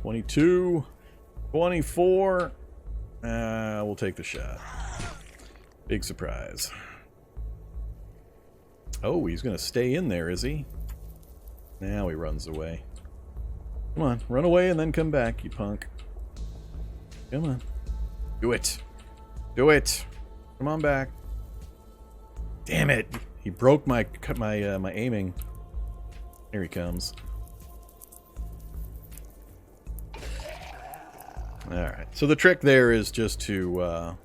22, 24. We'll take the shot. Big surprise. Oh, he's going to stay in there, is he? Now he runs away. Come on, run away and then come back, you punk. Come on. Do it. Do it. Come on back. Damn it. He broke my aiming. Here he comes. Alright. So the trick there is just to...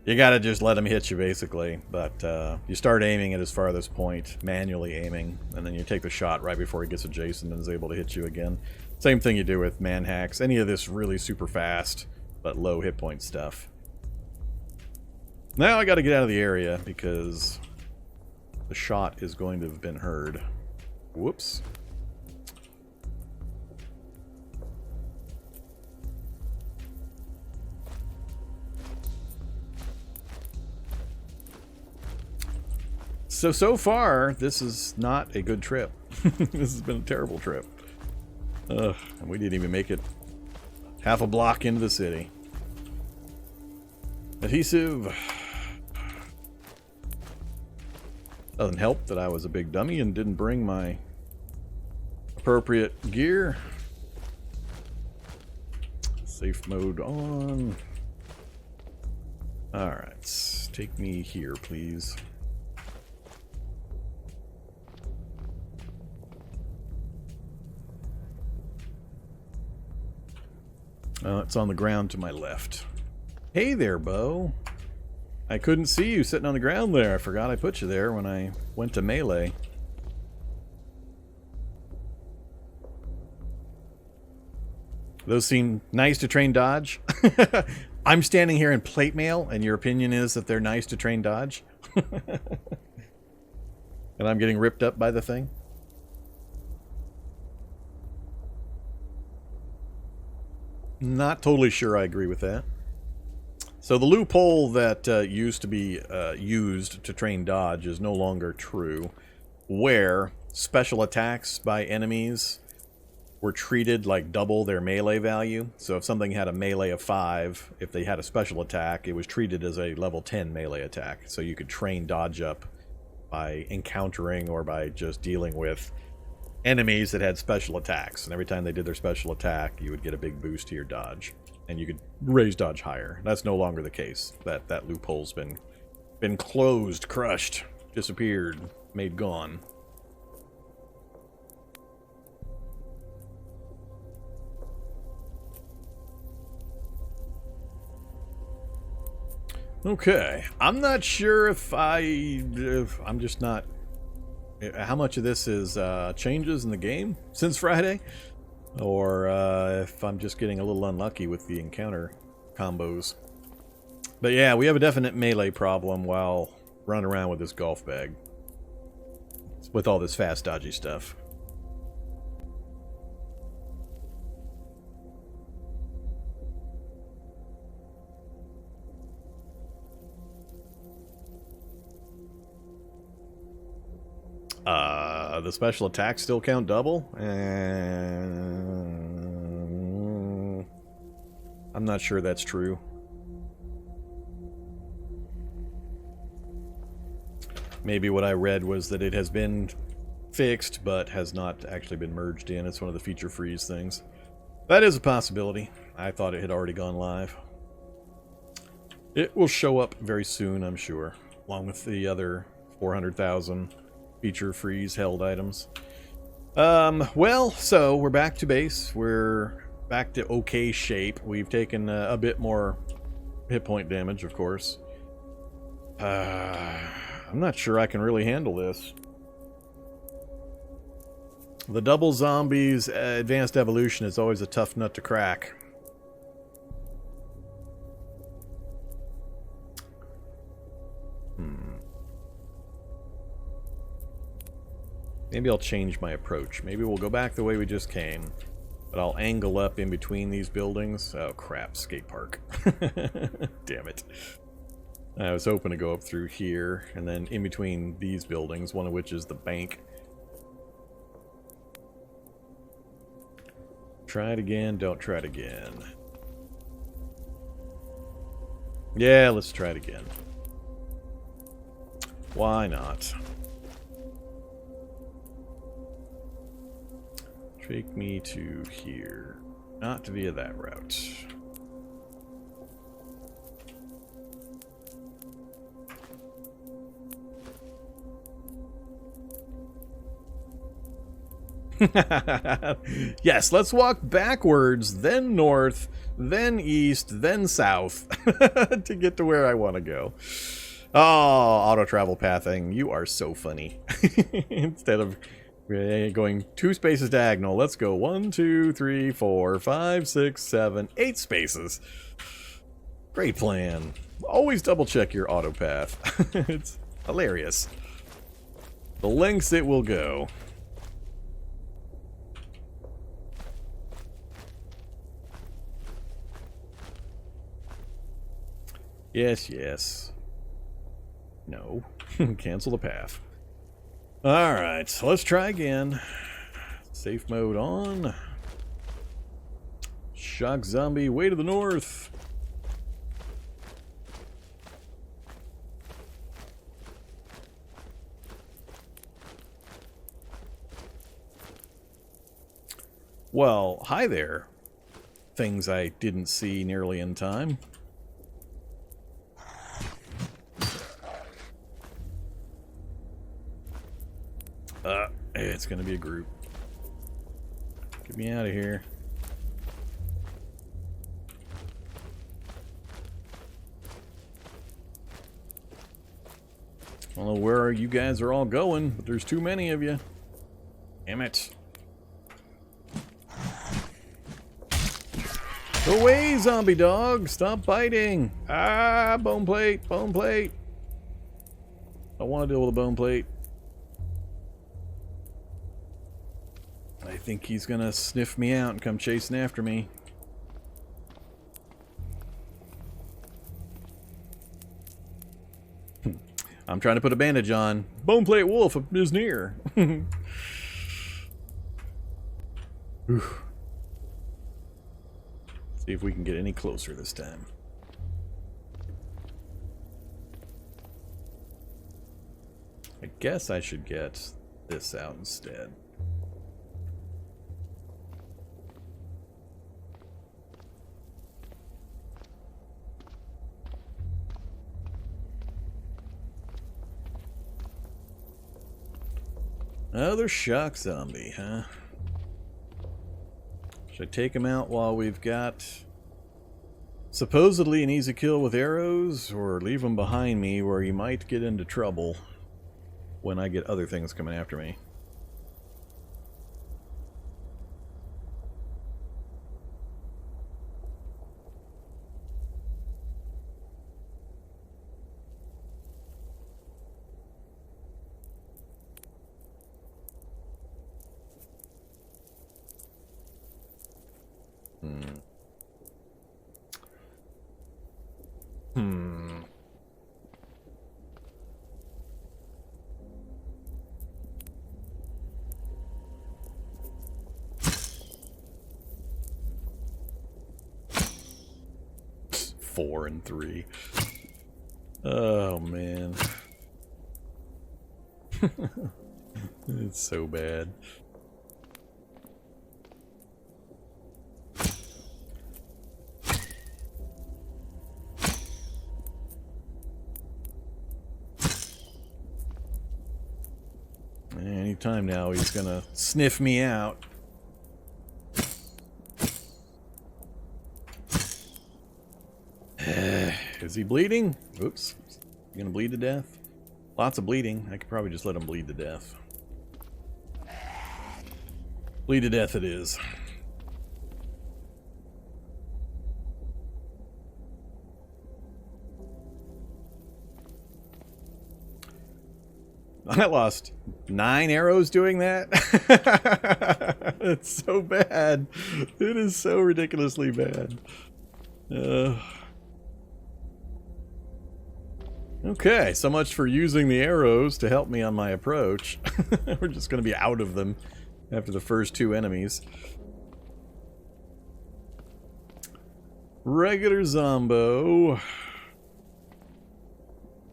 you gotta just let him hit you, basically. But you start aiming at his farthest point, manually aiming, and then you take the shot right before he gets adjacent and is able to hit you again. Same thing you do with man hacks. Any of this really super fast, but low hit point stuff. Now I gotta get out of the area because the shot is going to have been heard. Whoops. So far, this is not a good trip. This has been a terrible trip. Ugh, and we didn't even make it half a block into the city. Adhesive. Doesn't help that I was a big dummy and didn't bring my appropriate gear. Safe mode on. Alright, take me here, please. It's on the ground to my left. Hey there, Bo. I couldn't see you sitting on the ground there. I forgot I put you there when I went to melee. Those seem nice to train dodge. I'm standing here in plate mail, and your opinion is that they're nice to train dodge? And I'm getting ripped up by the thing? Not totally sure I agree with that. So the loophole that used to be used to train dodge is no longer true, where special attacks by enemies were treated like double their melee value. So if something had a melee of 5, if they had a special attack, it was treated as a level 10 melee attack. So you could train dodge up by encountering or by just dealing with enemies that had special attacks. And every time they did their special attack, you would get a big boost to your dodge. And you could raise dodge higher. That's no longer the case. That loophole's been closed, crushed, disappeared, made gone. Okay, I'm not sure if I'm just not... How much of this is changes in the game since Friday? Or if I'm just getting a little unlucky with the encounter combos. But yeah, we have a definite melee problem while running around with this golf bag. With all this fast, dodgy stuff. The special attacks still count double? I'm not sure that's true. Maybe what I read was that it has been fixed, but has not actually been merged in. It's one of the feature freeze things. That is a possibility. I thought it had already gone live. It will show up very soon, I'm sure, along with the other 400,000 feature freeze held items. Well, so we're back to base. We're back to okay shape. We've taken a bit more hit point damage, of course. I'm not sure I can really handle this. The double zombies advanced evolution is always a tough nut to crack. Maybe I'll change my approach. Maybe we'll go back the way we just came. But I'll angle up in between these buildings. Oh crap, skate park. Damn it. I was hoping to go up through here, and then in between these buildings, one of which is the bank. Try it again. Don't try it again. Yeah, let's try it again. Why not? Take me to here. Not via that route. Yes, let's walk backwards, then north, then east, then south to get to where I want to go. Oh, auto travel pathing. You are so funny. Instead of going 2 spaces diagonal, let's go 1, 2, 3, 4, 5, 6, 7, 8 spaces. Great plan. Always double check your auto path. It's hilarious. The lengths it will go. Yes, yes. No. Cancel the path. Alright, so let's try again. Safe mode on. Shock zombie, way to the north. Well, hi there. Things I didn't see nearly in time. It's gonna be a group. Get me out of here. I don't know where you guys are all going, but there's too many of you. Damn it. Go away, zombie dog! Stop biting! Ah, bone plate! Bone plate! I don't want to deal with a bone plate. I think he's gonna sniff me out and come chasing after me. I'm trying to put a bandage on. Boneplate wolf is near. See if we can get any closer this time. I guess I should get this out instead. Another shock zombie, huh? Should I take him out while we've got supposedly an easy kill with arrows, or leave him behind me where he might get into trouble when I get other things coming after me? Four and 3. Oh man. It's so bad. Anytime now he's gonna sniff me out. Is he bleeding? Oops. You gonna bleed to death? Lots of bleeding. I could probably just let him bleed to death. Bleed to death it is. I lost 9 arrows doing that. It's so bad. It is so ridiculously bad. Okay, so much for using the arrows to help me on my approach. We're just going to be out of them after the first 2 enemies. Regular Zombo.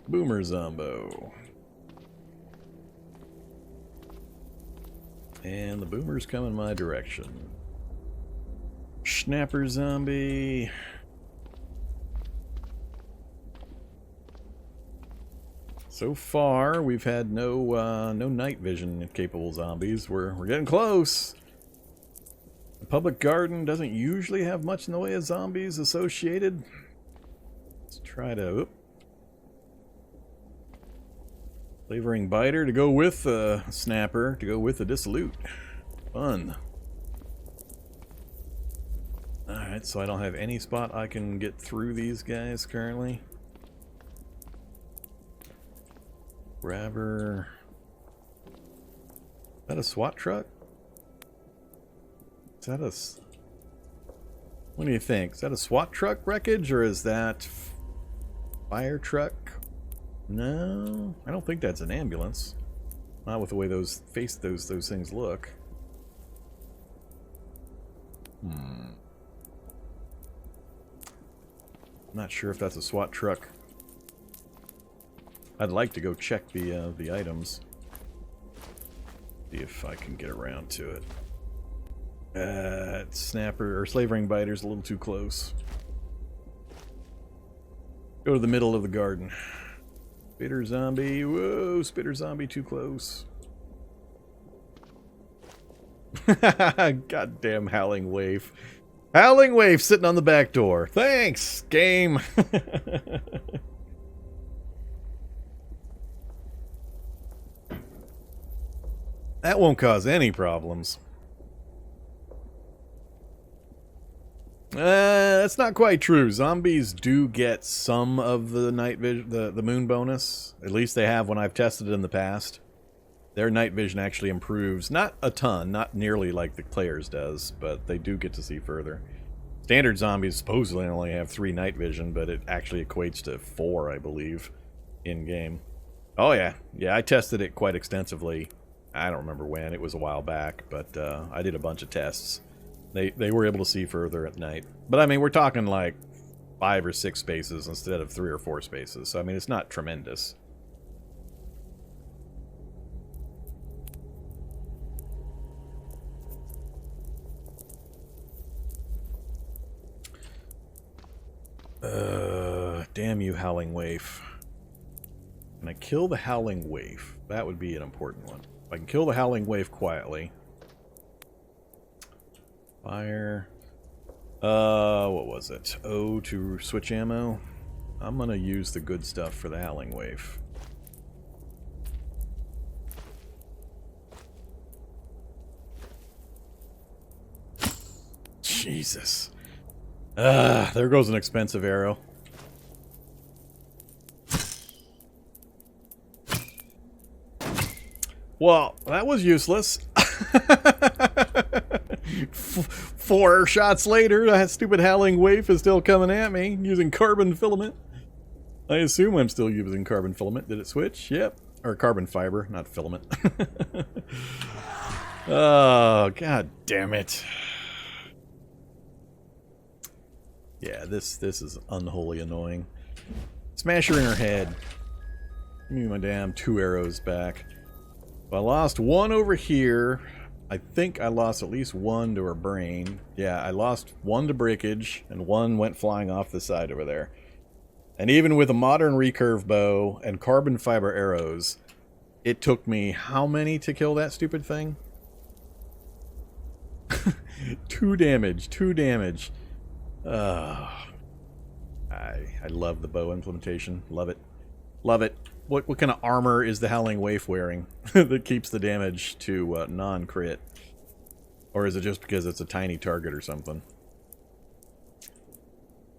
Boomer Zombo. And the boomer's coming my direction. Snapper Zombie. So far, we've had no night vision capable zombies. We're getting close. The public garden doesn't usually have much in the way of zombies associated. Let's try to... Flavoring biter to go with the snapper, to go with the dissolute. Fun. Alright, so I don't have any spot I can get through these guys currently. Grabber. Is that a SWAT truck? Is that a... What do you think? Is that a SWAT truck wreckage or is that fire truck? No, I don't think that's an ambulance. Not with the way those things look. Not sure if that's a SWAT truck. I'd like to go check the items. See if I can get around to it. Snapper or slavering biter's a little too close. Go to the middle of the garden. Spitter zombie. Whoa, spitter zombie too close. Goddamn howling wave. Howling wave sitting on the back door. Thanks, game. That won't cause any problems. That's not quite true. Zombies do get some of the night vision, the moon bonus. At least they have when I've tested it in the past. Their night vision actually improves. Not a ton, not nearly like the players does, but they do get to see further. Standard zombies supposedly only have 3 night vision, but it actually equates to 4, I believe, in-game. Oh yeah. Yeah, I tested it quite extensively. I don't remember when. It was a while back, but I did a bunch of tests. They were able to see further at night. But I mean, we're talking like 5 or 6 spaces instead of 3 or 4 spaces. So I mean, it's not tremendous. Damn you, Howling Waif. Can I kill the Howling Waif? That would be an important one. If I can kill the Howling Waif quietly. Fire. What was it? O to switch ammo. I'm gonna use the good stuff for the Howling Waif. Jesus. There goes an expensive arrow. Well, that was useless. 4 shots later, that stupid Howling Waif is still coming at me using carbon filament. I assume I'm still using carbon filament. Did it switch? Yep. Or carbon fiber, not filament. Oh, god damn it. Yeah, this is unholy annoying. Smash her in her head. Give me my damn 2 arrows back. I lost 1 over here. I think I lost at least 1 to her brain. Yeah, I lost 1 to breakage, and 1 went flying off the side over there. And even with a modern recurve bow and carbon fiber arrows, it took me how many to kill that stupid thing? 2 damage, 2 damage. I love the bow implementation. Love it. Love it. What kind of armor is the Howling Waif wearing that keeps the damage to non-crit? Or is it just because it's a tiny target or something?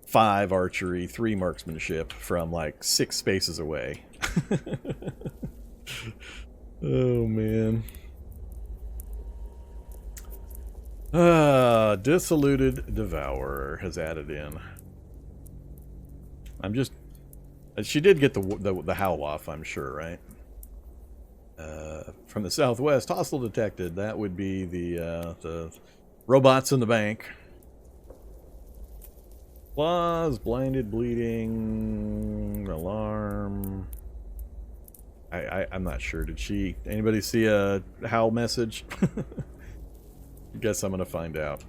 5 archery, 3 marksmanship from like 6 spaces away. Oh man. Dissoluted Devourer has added in. I'm just... She did get the howl off, I'm sure, right? From the southwest, hostile detected. That would be the robots in the bank. Claws, blinded, bleeding, alarm. I'm not sure. Did she... Anybody see a howl message? Guess I'm gonna find out.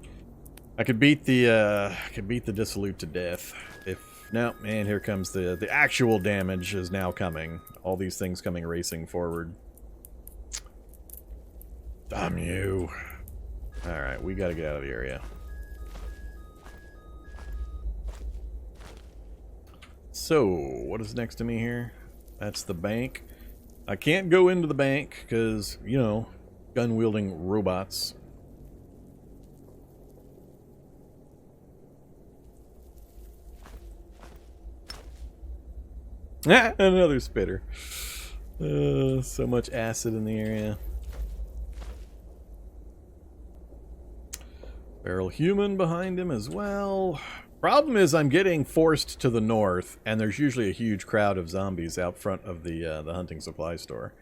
I could beat the Dissolute to death. If... No, man, here comes the actual damage is now coming. All these things coming racing forward. Damn you. Alright, we gotta get out of the area. So, what is next to me here? That's the bank. I can't go into the bank because, you know, gun-wielding robots. Ah, another spitter. So much acid in the area. Feral human behind him as well. Problem is I'm getting forced to the north, and there's usually a huge crowd of zombies out front of the hunting supply store.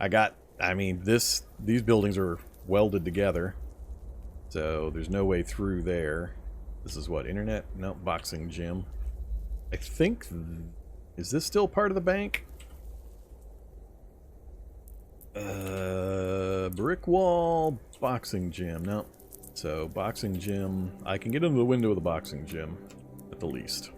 I mean, these buildings are welded together, so there's no way through there. This is what, internet? No, boxing gym. I think, is this still part of the bank? Brick wall, boxing gym, no. So, boxing gym. I can get into the window of the boxing gym, at the least.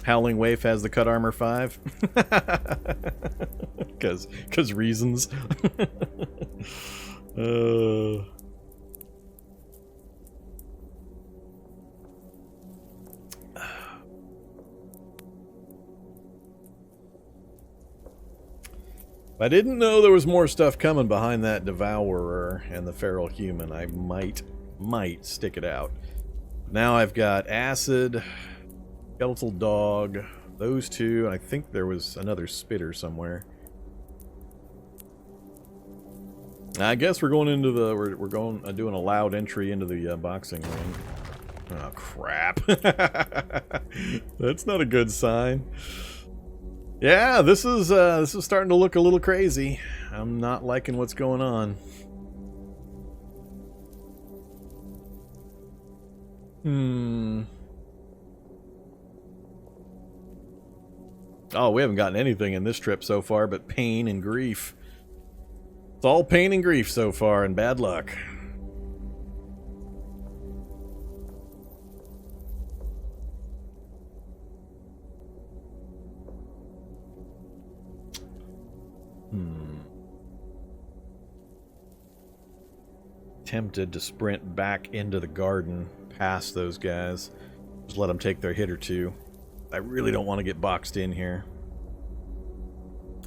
Howling Waif has the cut armor 5. Cause reasons. If I didn't know there was more stuff coming behind that Devourer and the Feral Human, I might stick it out. Now I've got Acid, Skeletal Dog, those two, and I think there was another Spitter somewhere. I guess we're going into the, we're going, doing a loud entry into the boxing ring. Oh, crap. That's not a good sign. Yeah, this is starting to look a little crazy. I'm not liking what's going on. Oh, we haven't gotten anything in this trip so far but pain and grief. It's all pain and grief so far, and bad luck. Tempted to sprint back into the garden past those guys. Just let them take their hit or two. I really don't want to get boxed in here.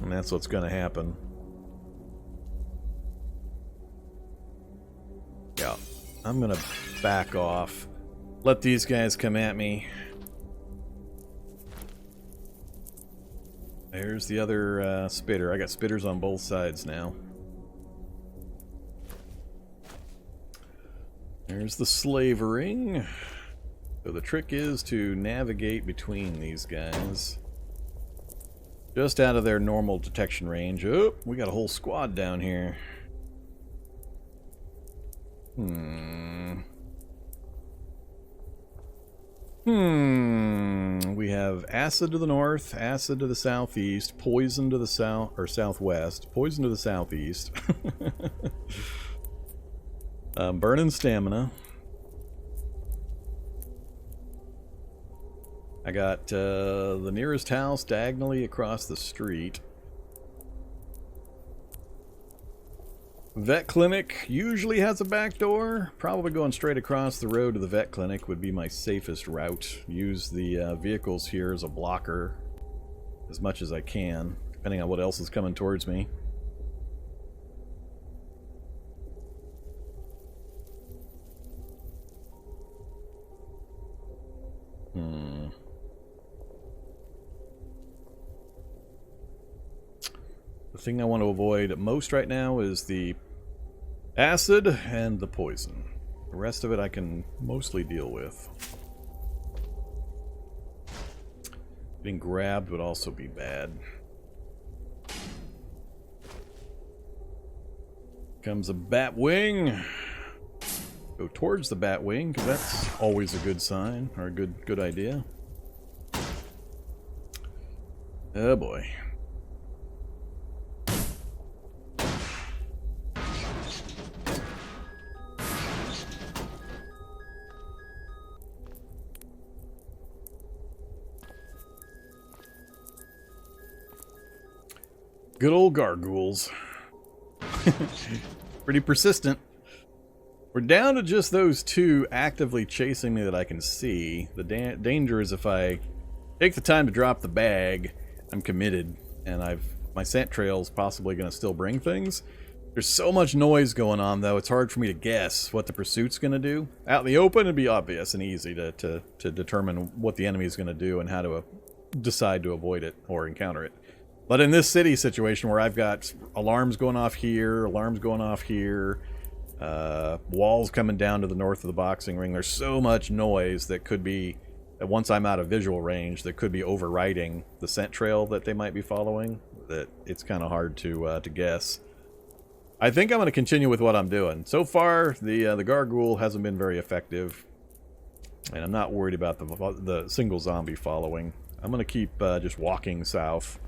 And that's what's going to happen. Yeah, I'm going to back off. Let these guys come at me. There's the other spitter. I got spitters on both sides now. There's the slavering. So the trick is to navigate between these guys. Just out of their normal detection range. Oh, we got a whole squad down here. We have acid to the north, acid to the southeast, poison to the south or southwest, poison to the southeast. Burning stamina. I got the nearest house diagonally across the street. Vet clinic usually has a back door. Probably going straight across the road to the vet clinic would be my safest route. Use the vehicles here as a blocker as much as I can, depending on what else is coming towards me. The thing I want to avoid most right now is the acid and the poison. The rest of it I can mostly deal with. Being grabbed would also be bad. Comes a bat wing. Go towards the bat wing, because that's always a good sign, or a good idea. Oh boy. Good old gargoyles. Pretty persistent. We're down to just those two actively chasing me that I can see. The danger is if I take the time to drop the bag, I'm committed, and my scent trail's possibly going to still bring things. There's so much noise going on, though, it's hard for me to guess what the pursuit's going to do. Out in the open, it'd be obvious and easy to determine what the enemy is going to do and how to decide to avoid it or encounter it. But in this city situation where I've got alarms going off here, alarms going off here, walls coming down to the north of the boxing ring, there's so much noise that could be, once I'm out of visual range, that could be overriding the scent trail that they might be following, that it's kind of hard to guess. I think I'm going to continue with what I'm doing. So far, the gargoyle hasn't been very effective, and I'm not worried about the single zombie following. I'm going to keep just walking south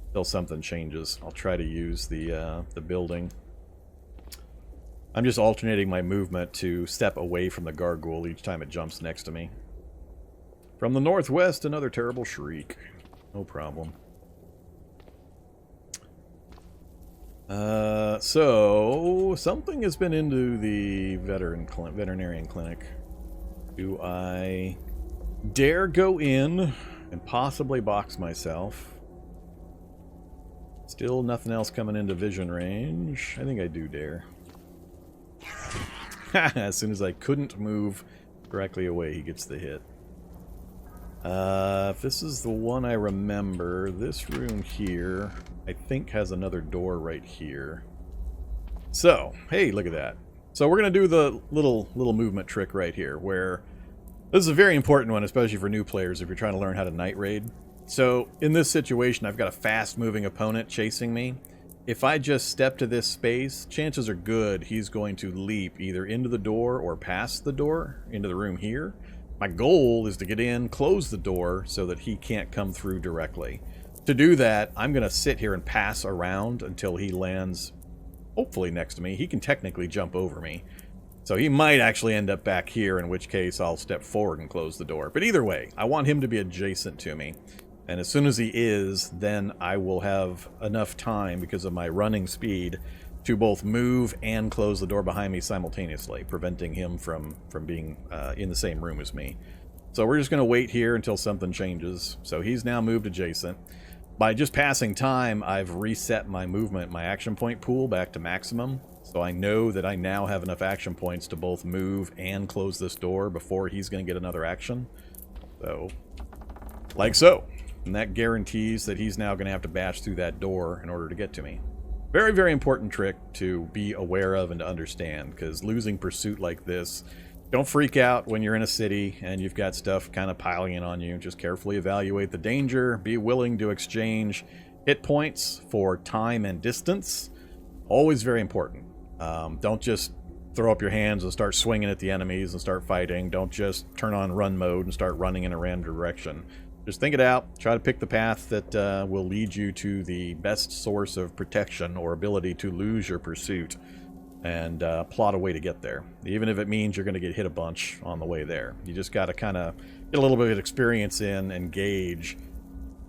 until something changes. I'll try to use the building. I'm just alternating my movement to step away from the gargoyle each time it jumps next to me. From the northwest, another terrible shriek. No problem. So something has been into the veterinarian clinic. Do I dare go in and possibly box myself? Still nothing else coming into vision range. I think I do dare. As soon as I couldn't move directly away, he gets the hit. If this is the one I remember, this room here, I think has another door right here. So, hey, look at that. So we're going to do the little movement trick right here, where this is a very important one, especially for new players if you're trying to learn how to night raid. So, in this situation, I've got a fast-moving opponent chasing me. If I just step to this space, chances are good he's going to leap either into the door or past the door, into the room here. My goal is to get in, close the door, so that he can't come through directly. To do that, I'm going to sit here and pass around until he lands, hopefully next to me. He can technically jump over me. So he might actually end up back here, in which case I'll step forward and close the door. But either way, I want him to be adjacent to me. And as soon as he is, then I will have enough time, because of my running speed, to both move and close the door behind me simultaneously, preventing him from being in the same room as me. So we're just going to wait here until something changes. So he's now moved adjacent. By just passing time, I've reset my movement, my action point pool back to maximum. So I know that I now have enough action points to both move and close this door before he's going to get another action. So, like so. And that guarantees that he's now going to have to bash through that door in order to get to me. Very, very important trick to be aware of and to understand, because losing pursuit like this, don't freak out when you're in a city and you've got stuff kind of piling in on you. Just carefully evaluate the danger. Be willing to exchange hit points for time and distance. Always very important. Don't just throw up your hands and start swinging at the enemies and start fighting. Don't just turn on run mode and start running in a random direction. Just think it out. Try to pick the path that will lead you to the best source of protection or ability to lose your pursuit, and plot a way to get there. Even if it means you're going to get hit a bunch on the way there. You just got to kind of get a little bit of experience in and gauge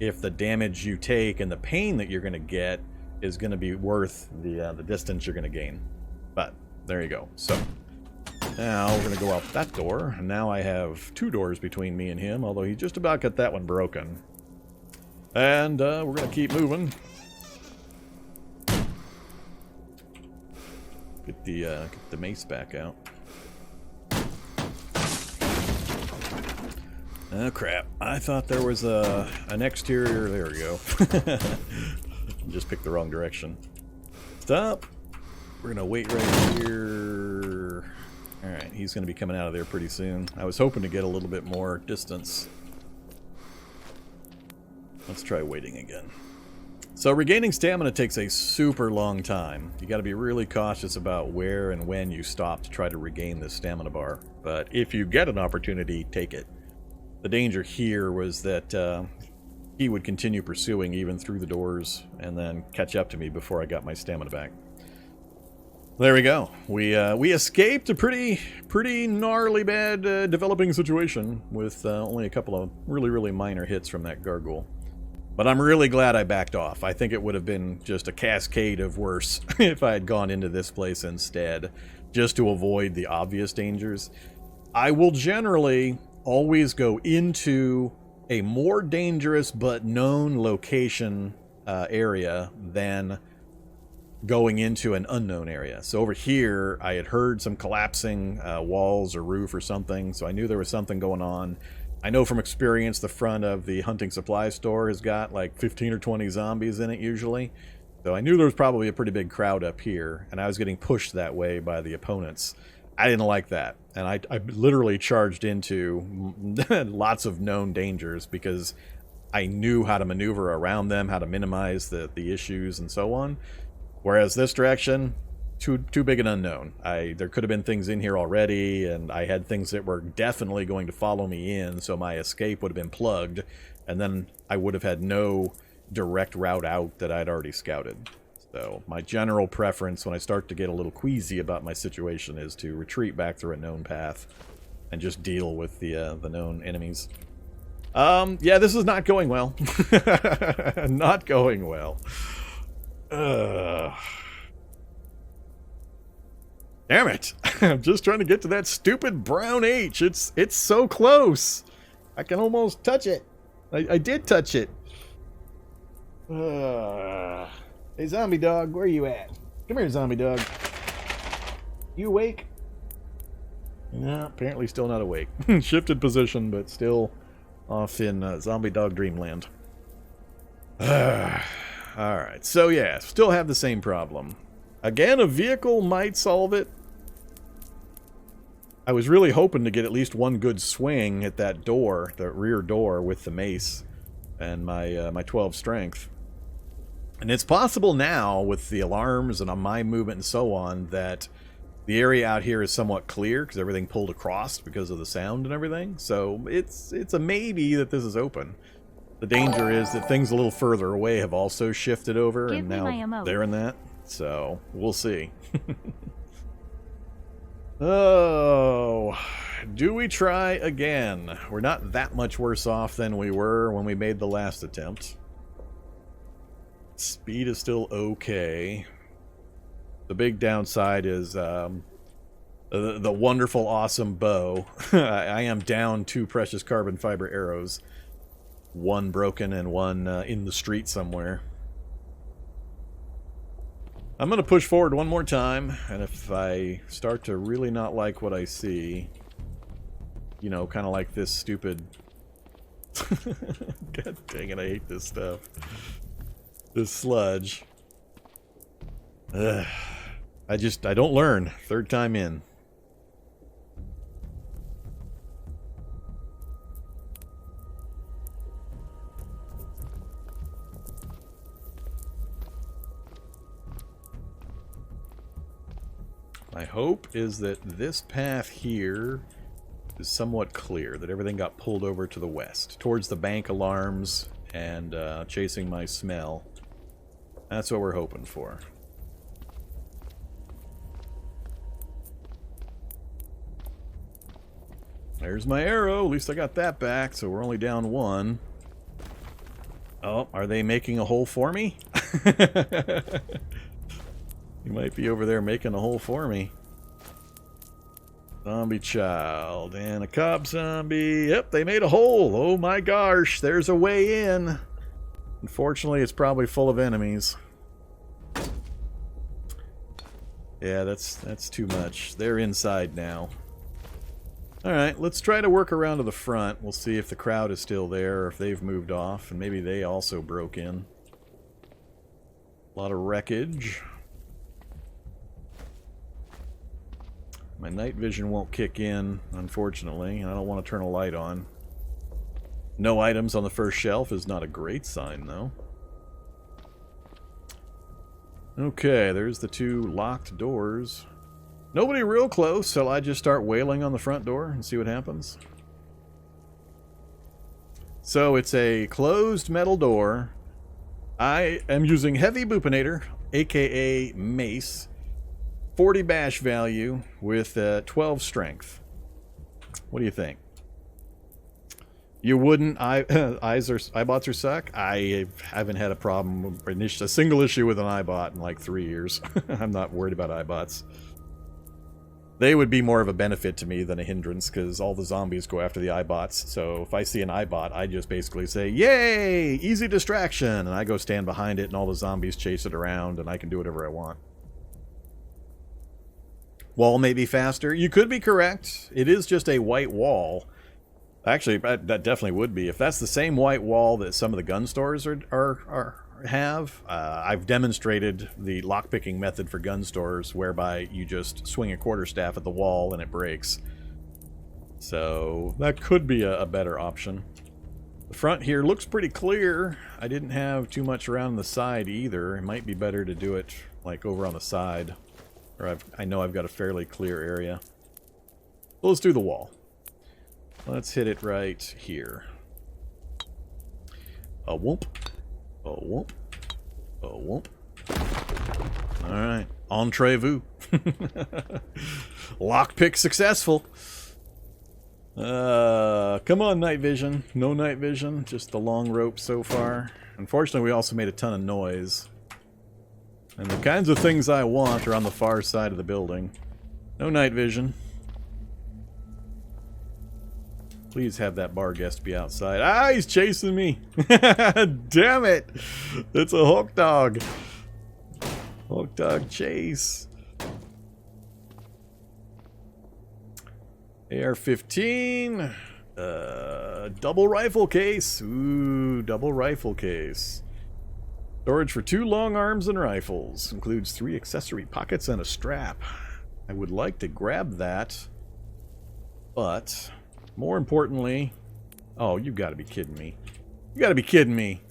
if the damage you take and the pain that you're going to get is going to be worth the distance you're going to gain. But there you go. So now we're going to go out that door, and now I have two doors between me and him, although he just about got that one broken. And we're going to keep moving. Get the mace back out. Oh crap, I thought there was an exterior. There we go. Just picked the wrong direction. Stop. We're going to wait right here. Alright, he's going to be coming out of there pretty soon. I was hoping to get a little bit more distance. Let's try waiting again. So regaining stamina takes a super long time. You got to be really cautious about where and when you stop to try to regain this stamina bar. But if you get an opportunity, take it. The danger here was that he would continue pursuing even through the doors and then catch up to me before I got my stamina back. There we go. We escaped a pretty gnarly bad developing situation with only a couple of really minor hits from that gargoyle. But I'm really glad I backed off. I think it would have been just a cascade of worse if I had gone into this place instead, just to avoid the obvious dangers. I will generally always go into a more dangerous but known location area than going into an unknown area. So over here, I had heard some collapsing walls or roof or something, so I knew there was something going on. I know from experience the front of the hunting supply store has got like 15 or 20 zombies in it usually. So I knew there was probably a pretty big crowd up here, and I was getting pushed that way by the opponents. I didn't like that, and I literally charged into lots of known dangers because I knew how to maneuver around them, how to minimize the issues and so on. Whereas this direction, too big an unknown. There could have been things in here already, and I had things that were definitely going to follow me in, so my escape would have been plugged, and then I would have had no direct route out that I'd already scouted. So my general preference when I start to get a little queasy about my situation is to retreat back through a known path and just deal with the known enemies. Yeah, this is not going well. Not going well. Damn it! I'm just trying to get to that stupid brown H. It's so close. I can almost touch it. I did touch it. Hey, zombie dog, where you at? Come here, zombie dog. You awake? No, apparently still not awake. Shifted position, but still off in zombie dog dreamland. Alright, so yeah, still have the same problem. Again, a vehicle might solve it. I was really hoping to get at least one good swing at that door, the rear door, with the mace and my 12 strength. And it's possible now, with the alarms and on my movement and so on, that the area out here is somewhat clear because everything pulled across because of the sound and everything. So it's a maybe that this is open. The danger is that things a little further away have also shifted over, and now they're in that. So we'll see. Oh, do we try again? We're not that much worse off than we were when we made the last attempt. Speed is still okay. The big downside is the wonderful, awesome bow. I am down 2 precious carbon fiber arrows. One broken and one in the street somewhere. I'm going to push forward one more time, and if I start to really not like what I see, you know, kind of like this stupid... God dang it, I hate this stuff. This sludge. Ugh. I don't learn. 3rd time in. My hope is that this path here is somewhat clear, that everything got pulled over to the west, towards the bank alarms and chasing my smell. That's what we're hoping for. There's my arrow. At least I got that back, so we're only down 1. Oh, are they making a hole for me? You might be over there making a hole for me. Zombie child and a cop zombie. Yep, they made a hole. Oh my gosh, there's a way in. Unfortunately, it's probably full of enemies. Yeah, that's too much. They're inside now. Alright, let's try to work around to the front. We'll see if the crowd is still there or if they've moved off, and maybe they also broke in. A lot of wreckage. My night vision won't kick in, unfortunately. I don't want to turn a light on. No items on the first shelf is not a great sign, though. Okay, there's the 2 locked doors. Nobody real close, so I just start wailing on the front door and see what happens. So it's a closed metal door. I am using heavy Boop-i-nator, aka mace. 40 bash value with 12 strength. What do you think? You wouldn't? Eyebots are suck? I haven't had a problem, a single issue with an eyebot in like 3 years. I'm not worried about eyebots. They would be more of a benefit to me than a hindrance, because all the zombies go after the eyebots. So if I see an eyebot, I just basically say, yay, easy distraction, and I go stand behind it, and all the zombies chase it around, and I can do whatever I want. Wall may be faster. You could be correct. It is just a white wall. Actually, that definitely would be. If that's the same white wall that some of the gun stores have, I've demonstrated the lockpicking method for gun stores, whereby you just swing a quarterstaff at the wall and it breaks. So that could be a better option. The front here looks pretty clear. I didn't have too much around the side either. It might be better to do it like over on the side, or I know I've got a fairly clear area. So let's do the wall. Let's hit it right here. A whoop. A whoop. A whoop. Alright. Entrez-vous. Lockpick successful. Come on, night vision. No night vision. Just the long rope so far. Unfortunately, we also made a ton of noise. And the kinds of things I want are on the far side of the building. No night vision. Please have that bar guest be outside. Ah, he's chasing me. Damn it. It's a hawk dog. Hawk dog chase. AR-15. Double rifle case. Ooh, double rifle case. Storage for 2 long arms and rifles. Includes 3 accessory pockets and a strap. I would like to grab that, but more importantly, oh, you gotta be kidding me. You gotta be kidding me.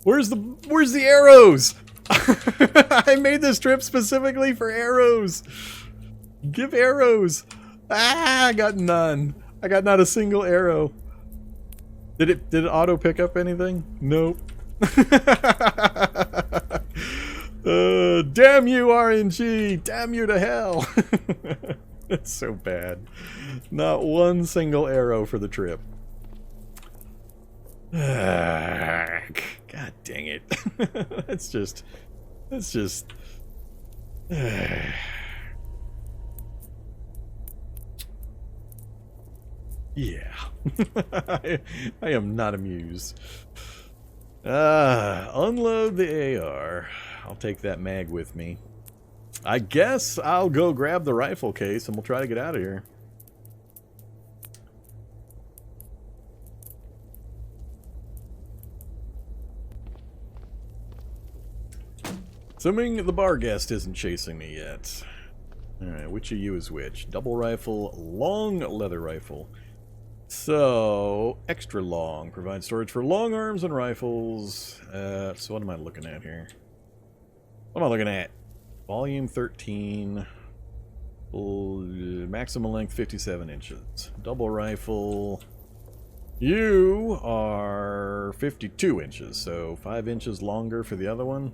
Where's the arrows? I made this trip specifically for arrows. Give arrows. Ah, I got none. I got not a single arrow. Did it auto pick up anything? Nope. Damn you, RNG! Damn you to hell! It's so bad. Not one single arrow for the trip. God dang it. It's just... Yeah. I am not amused. Unload the AR. I'll take that mag with me. I guess I'll go grab the rifle case and we'll try to get out of here. Assuming the bar guest isn't chasing me yet. Alright, which of you is which? Double rifle, long leather rifle. So, extra long. Provides storage for long arms and rifles. So what am I looking at here? What am I looking at? Volume 13. Maximum length 57 inches. Double rifle. You are 52 inches, so 5 inches longer for the other one.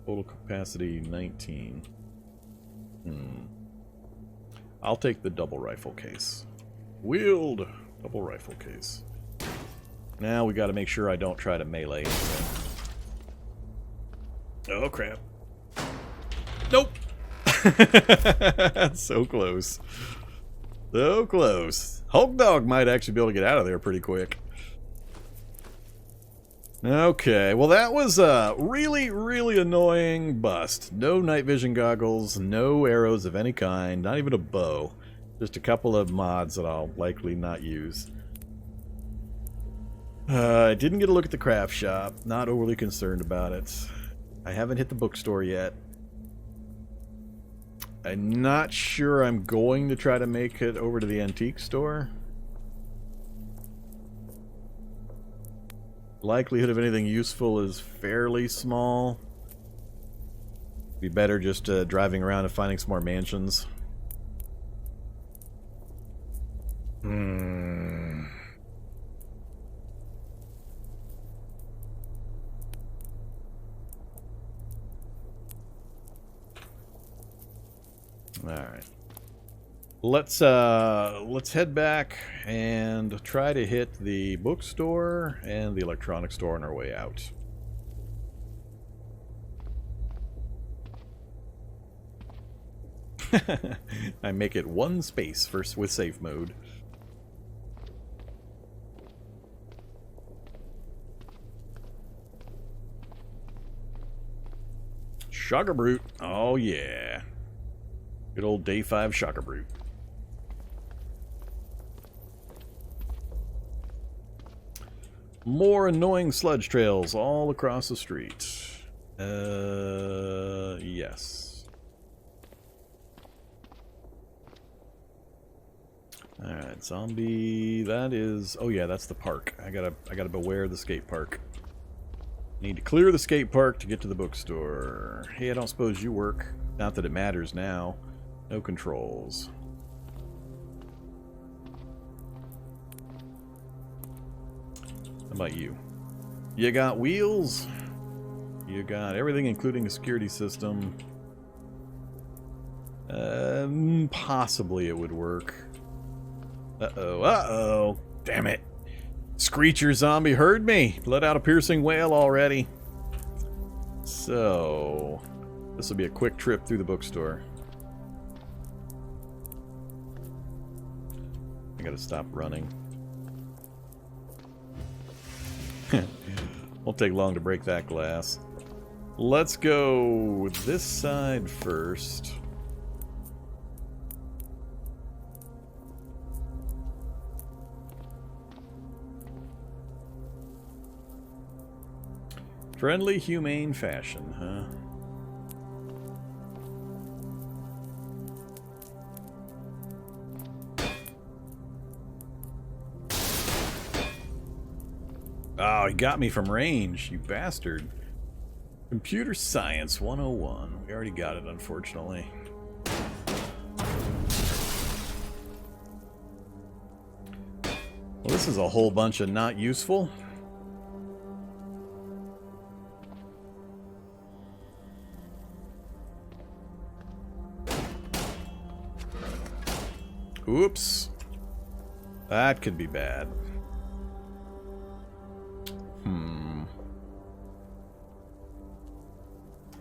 Total capacity 19. I'll take the double rifle case. Wield double rifle case. Now we got to make sure I don't try to melee anything. Oh crap. Nope. So close. So close. Hulk Dog might actually be able to get out of there pretty quick. Okay, well that was a really, really annoying bust. No night vision goggles, no arrows of any kind, not even a bow. Just a couple of mods that I'll likely not use. I didn't get a look at the craft shop. Not overly concerned about it. I haven't hit the bookstore yet. I'm not sure I'm going to try to make it over to the antique store. Likelihood of anything useful is fairly small. Be better just driving around and finding some more mansions. Alright. Let's head back and try to hit the bookstore and the electronics store on our way out. I make it one space first with safe mode. Shocker Brute. Oh yeah. Good old day 5 Shocker Brute. More annoying sludge trails all across the street. Yes. Alright, zombie. That is. Oh yeah, that's the park. I gotta beware the skate park. Need to clear the skate park to get to the bookstore. Hey, I don't suppose you work. Not that it matters now. No controls. How about you? You got wheels? You got everything, including a security system. Possibly it would work. Uh-oh, uh-oh. Damn it. Screecher zombie heard me. Let out a piercing wail already. So, this will be a quick trip through the bookstore. I gotta stop running. Won't take long to break that glass. Let's go this side first. Friendly, humane fashion, huh? Oh, he got me from range, you bastard. Computer Science 101. We already got it, unfortunately. Well, this is a whole bunch of not useful. Oops. That could be bad.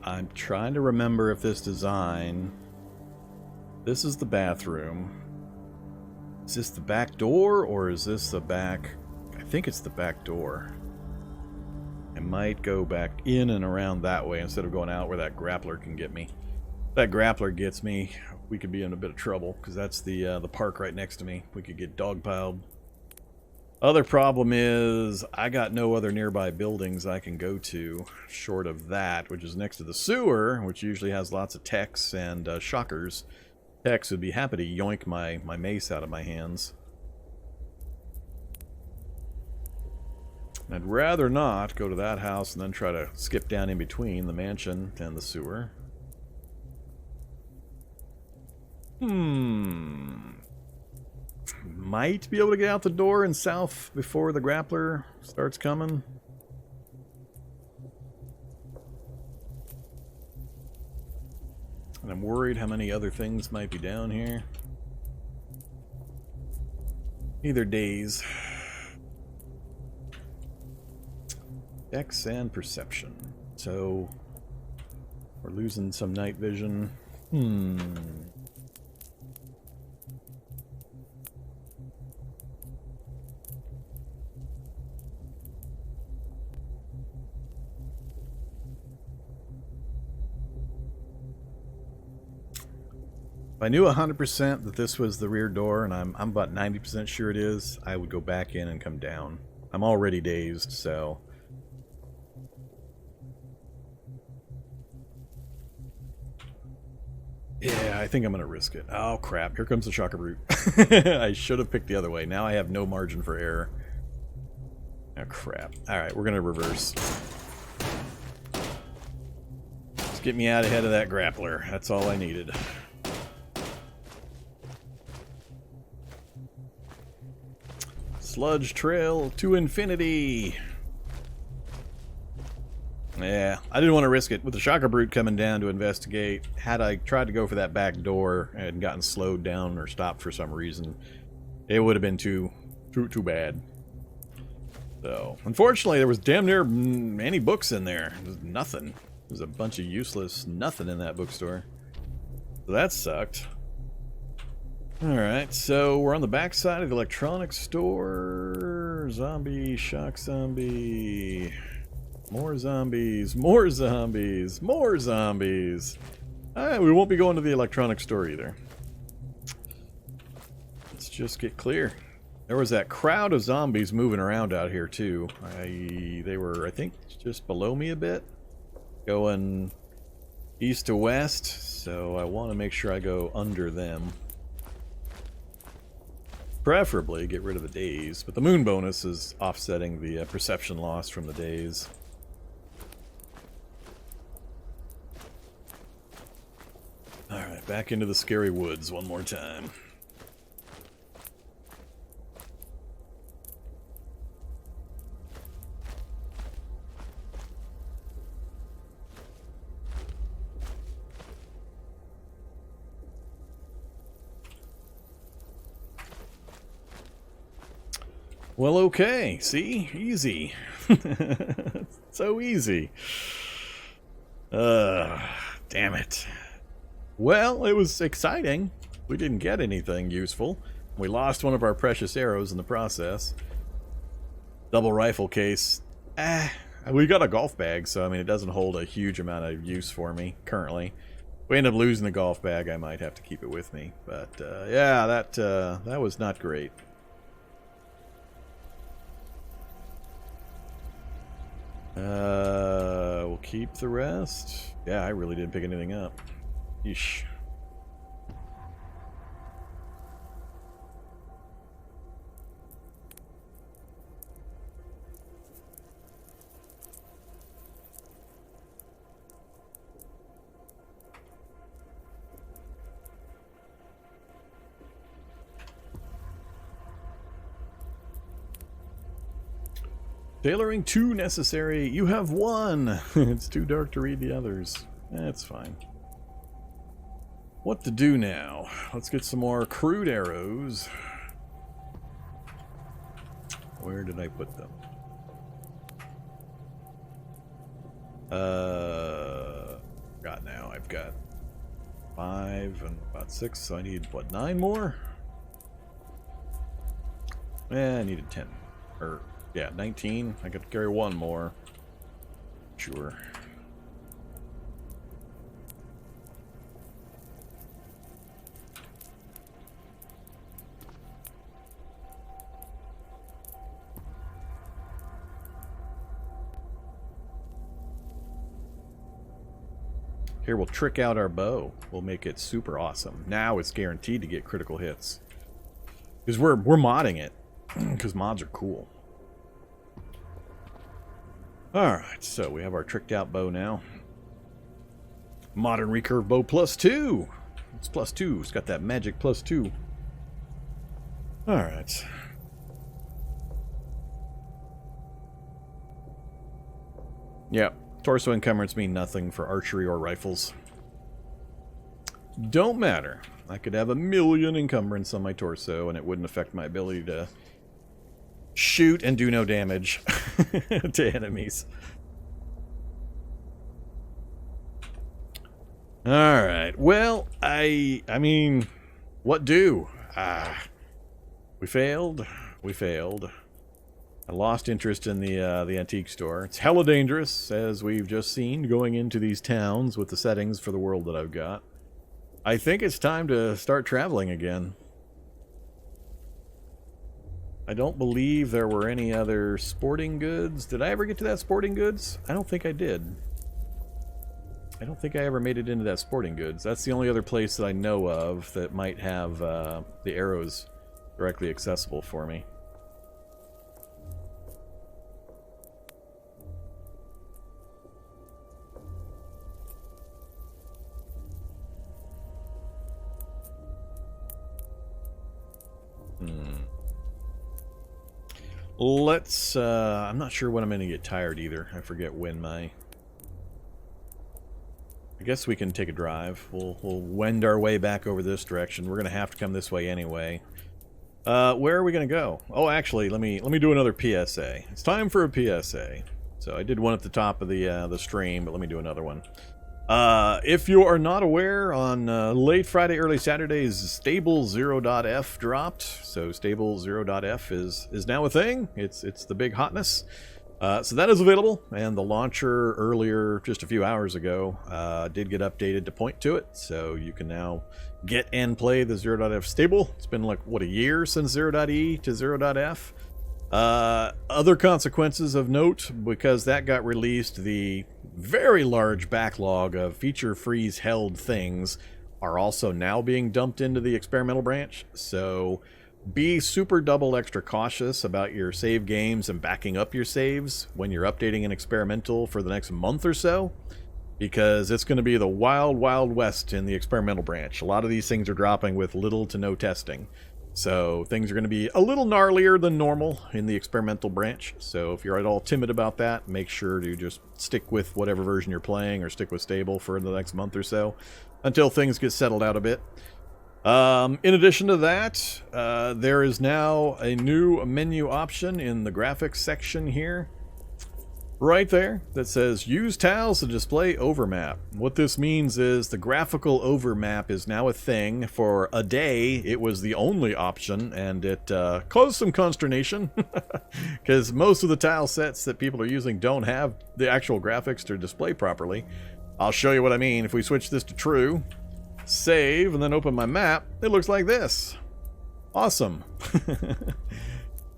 I'm trying to remember if this design... This is the bathroom. Is this the back door, or is this the back... I think it's the back door. I might go back in and around that way instead of going out where that grappler can get me. If that grappler gets me, we could be in a bit of trouble, because that's the park right next to me. We could get dogpiled. Other problem is, I got no other nearby buildings I can go to, short of that, which is next to the sewer, which usually has lots of techs and shockers. Techs would be happy to yoink my mace out of my hands. I'd rather not go to that house and then try to skip down in between the mansion and the sewer. Might be able to get out the door and south before the grappler starts coming. And I'm worried how many other things might be down here. Either days. Dex and perception. So we're losing some night vision. If I knew 100% that this was the rear door, and I'm about 90% sure it is, I would go back in and come down. I'm already dazed, so... Yeah, I think I'm going to risk it. Oh, crap. Here comes the Shocker Brute. I should have picked the other way. Now I have no margin for error. Oh, crap. Alright, we're going to reverse. Just get me out ahead of that grappler. That's all I needed. Sludge trail to infinity. Yeah, I didn't want to risk it. With the Shocker Brute coming down to investigate, had I tried to go for that back door and gotten slowed down or stopped for some reason, it would have been too bad. So, unfortunately, there was damn near any books in there. There was nothing. There's a bunch of useless nothing in that bookstore. So that sucked. Alright, so we're on the back side of the electronics store. Zombie, shock zombie. More zombies, more zombies, more zombies. We won't be going to the electronics store either. Let's just get clear. There was that crowd of zombies moving around out here too. They were, I think, just below me a bit. Going east to west, so I want to make sure I go under them. Preferably get rid of the daze, but the moon bonus is offsetting the perception loss from the daze. Alright, back into the scary woods one more time. Well, okay. See? Easy. So easy. Damn it. Well, it was exciting. We didn't get anything useful. We lost one of our precious arrows in the process. Double rifle case. We got a golf bag, so I mean, it doesn't hold a huge amount of use for me currently. If we end up losing the golf bag, I might have to keep it with me. But yeah, that was not great. We'll keep the rest. Yeah, I really didn't pick anything up. Yeesh. Tailoring 2 necessary. You have 1. It's too dark to read the others. That's fine. What to do now? Let's get some more crude arrows. Where did I put them? Got now. I've got 5 and about 6, so I need, what, 9 more? I needed 10. Or, yeah, 19. I could carry 1 more. Sure. Here, we'll trick out our bow. We'll make it super awesome. Now it's guaranteed to get critical hits. Because we're modding it. Because mods are cool. Alright, so we have our tricked out bow now. Modern recurve bow +2. It's +2. It's got that magic +2. Alright. Yep. Torso encumbrance mean nothing for archery or rifles. Don't matter. I could have 1,000,000 encumbrance on my torso and it wouldn't affect my ability to shoot and do no damage to enemies. Alright, well, I mean, what do? We failed. We failed. I lost interest in the antique store. It's hella dangerous, as we've just seen, going into these towns with the settings for the world that I've got. I think it's time to start traveling again. I don't believe there were any other sporting goods. Did I ever get to that sporting goods? I don't think I did. I don't think I ever made it into that sporting goods. That's the only other place that I know of that might have the arrows directly accessible for me. Let's, I'm not sure when I'm going to get tired either. I forget when my... I guess we can take a drive. We'll wend our way back over this direction. We're going to have to come this way anyway. Where are we going to go? Oh, actually, let me do another PSA. It's time for a PSA. So I did one at the top of the stream, but let me do another one. If you are not aware, on late Friday, early Saturdays, Stable 0.f dropped. So Stable 0.f is now a thing. It's the big hotness. So that is available, and the launcher earlier, just a few hours ago, did get updated to point to it. So you can now get and play the 0.f stable. It's been like, what, a year since 0.e to 0.f? Other consequences of note, because that got released, the very large backlog of feature freeze held things are also now being dumped into the experimental branch. So be super double extra cautious about your save games and backing up your saves when you're updating an experimental for the next month or so, because it's going to be the wild, wild west in the experimental branch. A lot of these things are dropping with little to no testing. So things are going to be a little gnarlier than normal in the experimental branch. So if you're at all timid about that, make sure to just stick with whatever version you're playing, or stick with stable for the next month or so until things get settled out a bit. In addition to that, there is now a new menu option in the graphics section here, right there, that says use tiles to display overmap. What this means is the graphical overmap is now a thing. For a day, it was the only option, and it caused some consternation because most of the tile sets that people are using don't have the actual graphics to display properly. I'll show you what I mean. If we switch this to true, save, and then open my map, it looks like this. Awesome.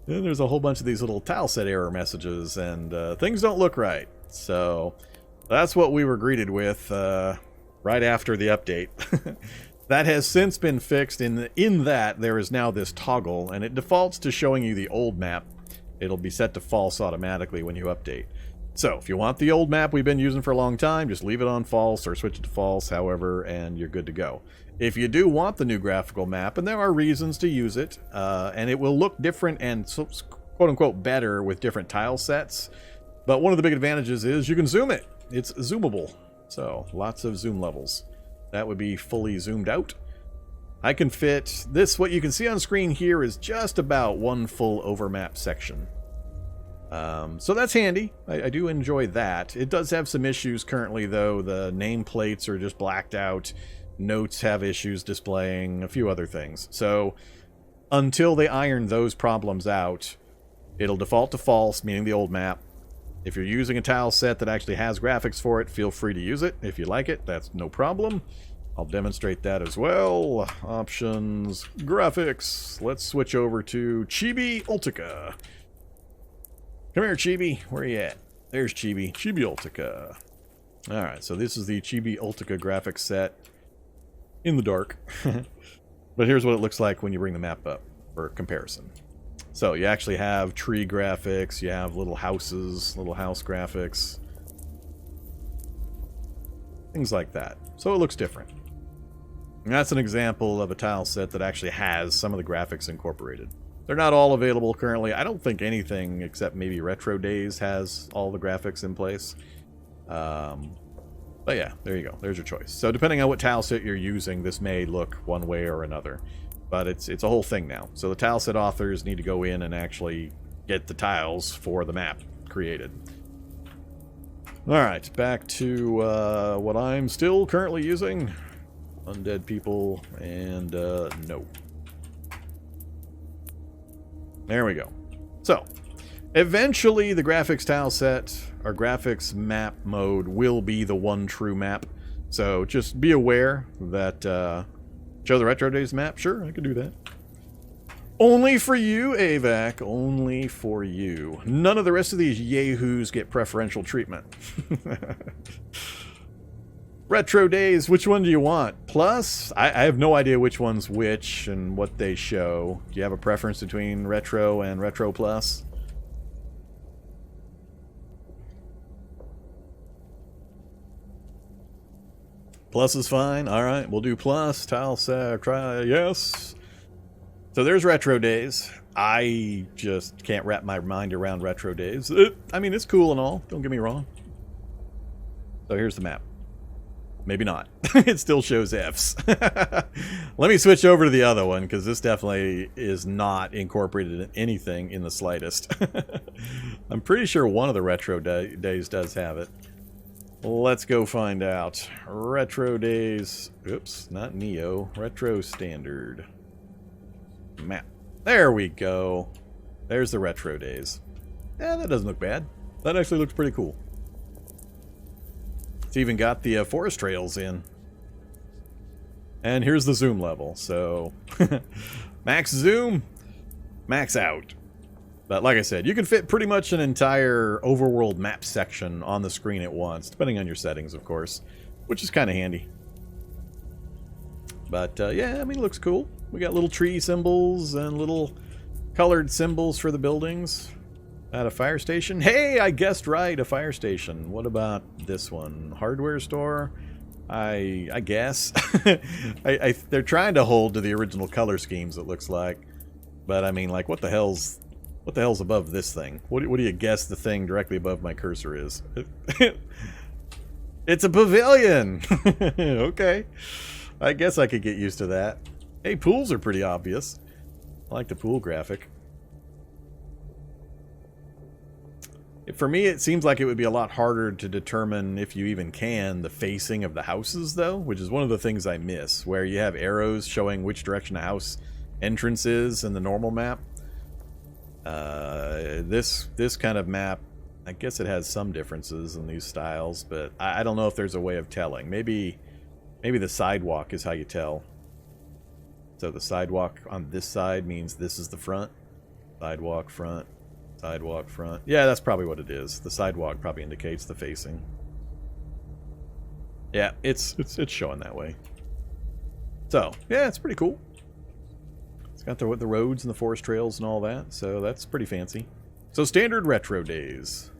Then there's a whole bunch of these little tileset error messages, and things don't look right. So that's what we were greeted with right after the update. That has since been fixed. In that there is now this toggle, and it defaults to showing you the old map. It'll be set to false automatically when you update. So if you want the old map we've been using for a long time, just leave it on false or switch it to false, however, and you're good to go. If you do want the new graphical map, and there are reasons to use it, and it will look different and quote-unquote better with different tile sets, but one of the big advantages is you can zoom it. It's zoomable, so lots of zoom levels. That would be fully zoomed out. I can fit this. What you can see on screen here is just about one full overmap section. So that's handy. I do enjoy that. It does have some issues currently, though. The nameplates are just blacked out. Notes have issues displaying, a few other things. So until they iron those problems out, it'll default to false, meaning the old map. If you're using a tile set that actually has graphics for it, feel free to use it. If you like it, that's no problem. I'll demonstrate that as well. Options, graphics. Let's switch over to Chibi Ultica. Come here, Chibi. Where are you at? There's Chibi. Chibi Ultica. Alright, so this is the Chibi Ultica graphics set in the dark. But here's what it looks like when you bring the map up for comparison. So you actually have tree graphics, you have little houses, little house graphics, things like that. So it looks different. And that's an example of a tile set that actually has some of the graphics incorporated. They're not all available currently. I don't think anything except maybe Retro Days has all the graphics in place. But yeah, there you go. There's your choice. So depending on what tile set you're using, this may look one way or another. But it's a whole thing now. So the tile set authors need to go in and actually get the tiles for the map created. Alright, back to what I'm still currently using. Undead people, and no. There we go. So, eventually the graphics tile set, or graphics map mode, will be the one true map. So just be aware that, show the Retro Days map? Sure, I could do that. Only for you, AVAC. Only for you. None of the rest of these yahoos get preferential treatment. Retro Days, which one do you want? Plus? I have no idea which one's which and what they show. Do you have a preference between Retro and Retro Plus? Plus is fine. Alright, we'll do Plus. Tile set, try, yes. So there's Retro Days. I just can't wrap my mind around retro days. I mean, it's cool and all, don't get me wrong. So here's the map. Maybe not. It still shows Fs. Let me switch over to the other one, because this definitely is not incorporated in anything in the slightest. I'm pretty sure one of the retro days does have it. Let's go find out. Retro days. Oops, not Neo. Retro standard. Map. There we go. There's the retro days. Yeah, that doesn't look bad. That actually looks pretty cool. It's even got the forest trails in. And here's the zoom level. So, max zoom, max out. But like I said, you can fit pretty much an entire overworld map section on the screen at once, depending on your settings, of course, which is kind of handy. But yeah, I mean, it looks cool. We got little tree symbols and little colored symbols for the buildings. At a fire station? Hey, I guessed right, a fire station. What about this one? Hardware store? I guess. They're trying to hold to the original color schemes, it looks like. But I mean, like, what the hell's above this thing? What do you guess the thing directly above my cursor is? It's a pavilion! Okay. I guess I could get used to that. Hey, pools are pretty obvious. I like the pool graphic. For me, it seems like it would be a lot harder to determine, if you even can, the facing of the houses, though, which is one of the things I miss, where you have arrows showing which direction a house entrance is in the normal map. This kind of map, I guess it has some differences in these styles, but I don't know if there's a way of telling. Maybe the sidewalk is how you tell. So the sidewalk on this side means this is the front. Sidewalk front. Sidewalk front. Yeah, that's probably what it is. The sidewalk probably indicates the facing. Yeah, it's showing that way. So, yeah, it's pretty cool. It's got the roads and the forest trails and all that, so that's pretty fancy. So, standard retro days.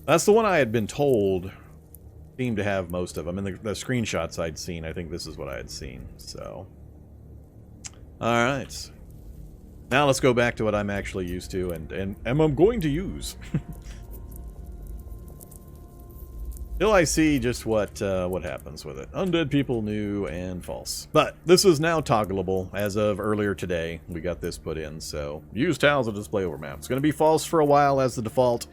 That's the one I had been told seemed to have most of them. In the screenshots I'd seen, I think this is what I had seen. So, alright. Now let's go back to what I'm actually used to and I'm going to use. Till I see just what happens with it. Undead people, new and false. But this is now toggleable as of earlier today. We got this put in, so use tiles to display over map. It's going to be false for a while as the default.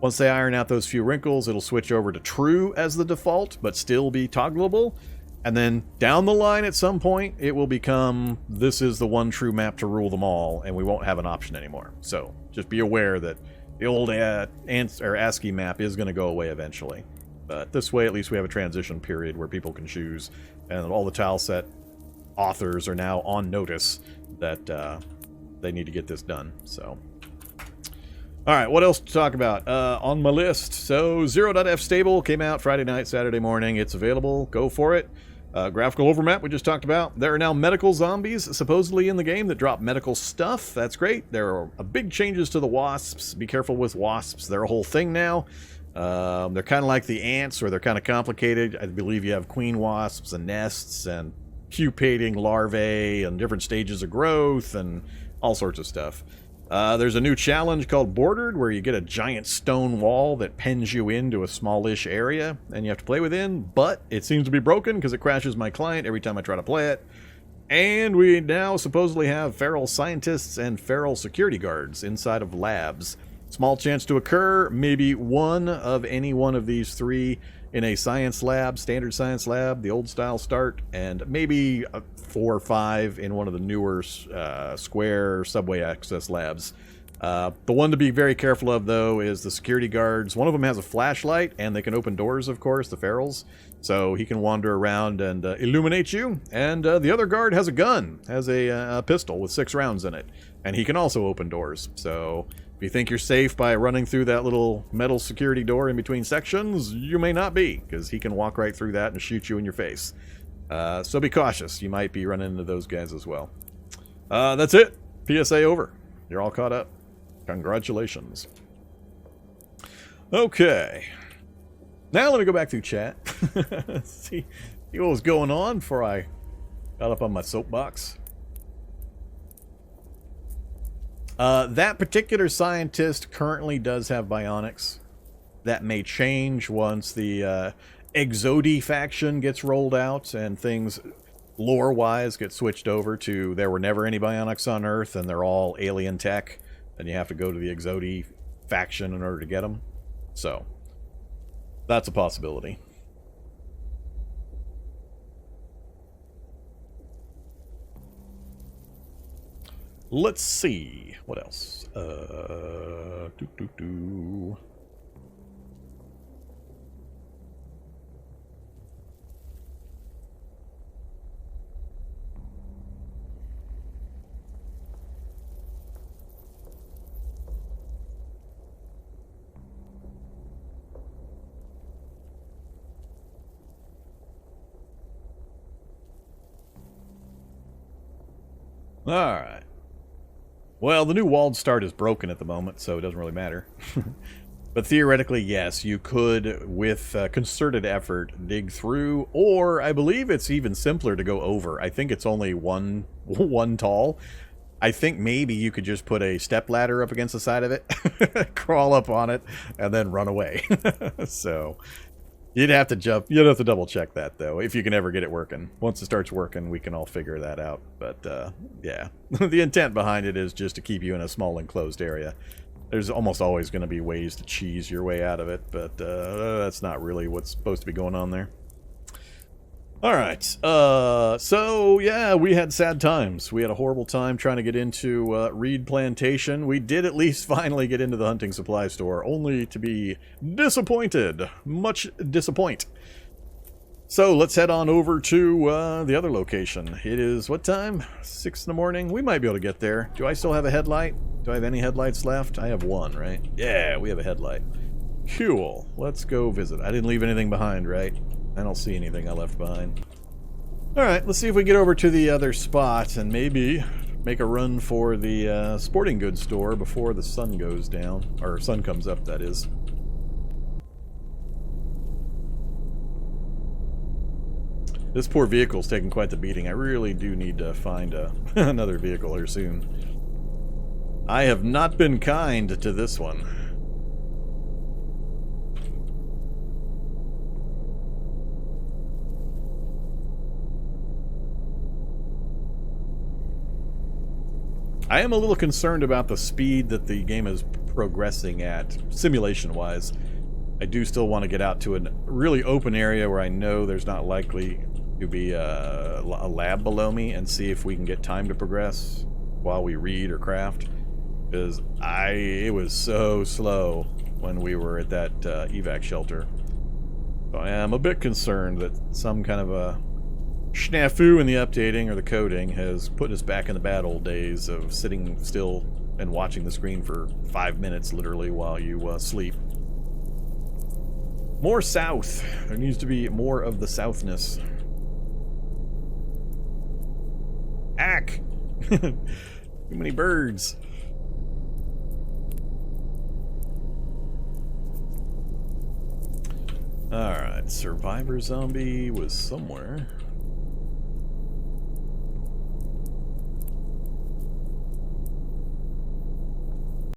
Once they iron out those few wrinkles, it'll switch over to true as the default, but still be toggleable. And then down the line at some point, it will become, this is the one true map to rule them all, and we won't have an option anymore. So just be aware that the old ASCII map is going to go away eventually. But this way, at least we have a transition period where people can choose, and all the Tileset authors are now on notice that they need to get this done. So, all right, what else to talk about on my list? So 0.f stable came out Friday night, Saturday morning. It's available. Go for it. Graphical overmap we just talked about. There are now medical zombies supposedly in the game that drop medical stuff. That's great. There are big changes to the wasps. Be careful with wasps. They're a whole thing now. They're kind of like the ants, or they're kind of complicated. I believe you have queen wasps and nests and pupating larvae and different stages of growth and all sorts of stuff. There's a new challenge called Bordered, where you get a giant stone wall that pens you into a smallish area, and you have to play within, but it seems to be broken because it crashes my client every time I try to play it. And we now supposedly have feral scientists and feral security guards inside of labs. Small chance to occur, maybe one of any one of these three in a science lab, standard science lab, the old style start, and maybe 4 or 5 in one of the newer square subway access labs. The one to be very careful of, though, is the security guards. One of them has a flashlight, and they can open doors, of course, the ferals, so he can wander around and illuminate you. And the other guard has a gun, has a pistol with 6 rounds in it, and he can also open doors. So if you think you're safe by running through that little metal security door in between sections, you may not be, because he can walk right through that and shoot you in your face. So be cautious. You might be running into those guys as well. That's it. PSA over. You're all caught up. Congratulations. Okay. Now let me go back through chat. see what was going on before I got up on my soapbox. That particular scientist currently does have bionics. That may change once the Exodi faction gets rolled out and things lore-wise get switched over to there were never any bionics on Earth and they're all alien tech, and you have to go to the Exodi faction in order to get them. So, that's a possibility. Let's see. What else? Alright. Well, the new walled start is broken at the moment, so it doesn't really matter. But theoretically, yes, you could, with concerted effort, dig through, or I believe it's even simpler to go over. I think it's only one tall. I think maybe you could just put a step ladder up against the side of it, crawl up on it, and then run away. So, you'd have to jump. You'd have to double check that, though, if you can ever get it working. Once it starts working, we can all figure that out. But, yeah. The intent behind it is just to keep you in a small enclosed area. There's almost always going to be ways to cheese your way out of it, but that's not really what's supposed to be going on there. Alright, so, yeah, we had sad times. We had a horrible time trying to get into Reed Plantation. We did at least finally get into the hunting supply store, only to be disappointed. Much disappoint. So, let's head on over to the other location. It is, what time? 6 in the morning? We might be able to get there. Do I still have a headlight? Do I have any headlights left? I have one, right? Yeah, we have a headlight. Cool. Let's go visit. I didn't leave anything behind, right? I don't see anything I left behind. Alright, let's see if we get over to the other spot and maybe make a run for the sporting goods store before the sun goes down. Or sun comes up, that is. This poor vehicle's taking quite the beating. I really do need to find another vehicle here soon. I have not been kind to this one. I am a little concerned about the speed that the game is progressing at, simulation-wise. I do still want to get out to a really open area where I know there's not likely to be a lab below me and see if we can get time to progress while we read or craft. Because it was so slow when we were at that evac shelter. So I am a bit concerned that some kind of a snafu in the updating or the coding has put us back in the bad old days of sitting still and watching the screen for 5 minutes literally while you sleep. More south. There needs to be more of the southness. Ack! Too many birds. Alright, Survivor Zombie was somewhere.